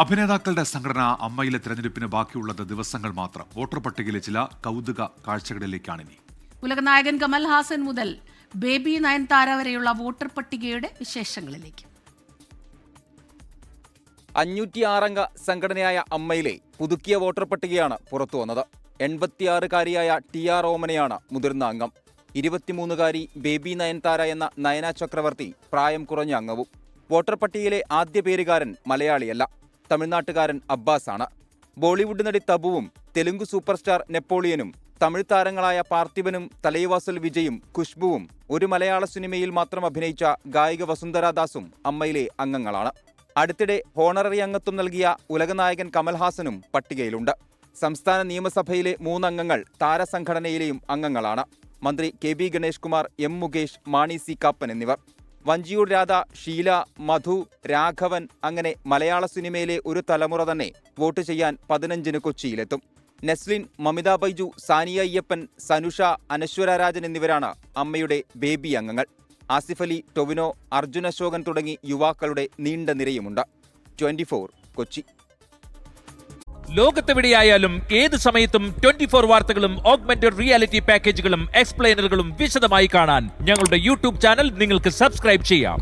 അഭിനേതാക്കളുടെ സംഘടന അമ്മയിലെ തെരഞ്ഞെടുപ്പിന് ബാക്കിയുള്ളത് ദിവസങ്ങൾ മാത്രം. വോട്ടർ പട്ടികയിലെ ചില കൗതുക കാഴ്ചകളിലേക്കാണ് ഇനി. ഉലകനായകൻ കമൽഹാസൻ മുതൽ ബേബി നയൻതാര വരെയുള്ള വോട്ടർ പട്ടികയുടെ വിശേഷങ്ങളിലേക്ക്. 506 സംഘടനയായ അമ്മയിലെ പുതുക്കിയ വോട്ടർ പട്ടികയാണ് പുറത്തുവന്നത്. 86-കാരിയായ TR ഓമനയാണ് മുതിർന്ന അംഗം. 23-കാരി ബേബി നയൻതാര എന്ന നയന ചക്രവർത്തി പ്രായം കുറഞ്ഞ അംഗവും. വോട്ടർ പട്ടികയിലെ ആദ്യ പേരുകാരൻ മലയാളിയല്ല, തമിഴ്നാട്ടുകാരൻ അബ്ബാസാണ്. ബോളിവുഡ് നടി തബുവും തെലുങ്ക് സൂപ്പർ സ്റ്റാർ നെപ്പോളിയനും തമിഴ് താരങ്ങളായ പാർത്ഥിബനും തലൈവാസൽ വിജയും ഖുഷ്ബുവും ഒരു മലയാള സിനിമയിൽ മാത്രം അഭിനയിച്ച ഗായിക വസുന്ധരാദാസും അമ്മയിലെ അംഗങ്ങളാണ്. അടുത്തിടെ ഹോണററി അംഗത്വം നൽകിയ ഉലകനായകൻ കമൽഹാസനും പട്ടികയിലുണ്ട്. സംസ്ഥാന നിയമസഭയിലെ 3 അംഗങ്ങൾ താരസംഘടനയിലെയും അംഗങ്ങളാണ്. മന്ത്രി KB Ganesh Kumar, M Mukesh, Mani C Kappan എന്നിവർ. വഞ്ചിയൂർ രാധ, ഷീല, മധു, രാഘവൻ അങ്ങനെ മലയാള സിനിമയിലെ ഒരു തലമുറ തന്നെ വോട്ട് ചെയ്യാൻ 15-ന് കൊച്ചിയിലെത്തും. നെസ്ലിൻ, മമിത ബൈജു, സാനിയ അയ്യപ്പൻ, സനുഷ, അനശ്വര രാജൻ എന്നിവരാണ് അമ്മയുടെ ബേബി അംഗങ്ങൾ. ആസിഫ് അലി, ടൊവിനോ, അർജുൻ അശോകൻ തുടങ്ങി യുവാക്കളുടെ നീണ്ട നിരയുമുണ്ട്. 24 കൊച്ചി. ലോകത്തെവിടെയായാലും ഏത് സമയത്തും 24 വാർത്തകളും ഓഗ്മെന്റഡ് റിയാലിറ്റി പാക്കേജുകളും എക്സ്പ്ലെയിനറുകളും വിശദമായി കാണാൻ ഞങ്ങളുടെ യൂട്യൂബ് ചാനൽ നിങ്ങൾക്ക് സബ്സ്ക്രൈബ് ചെയ്യാം.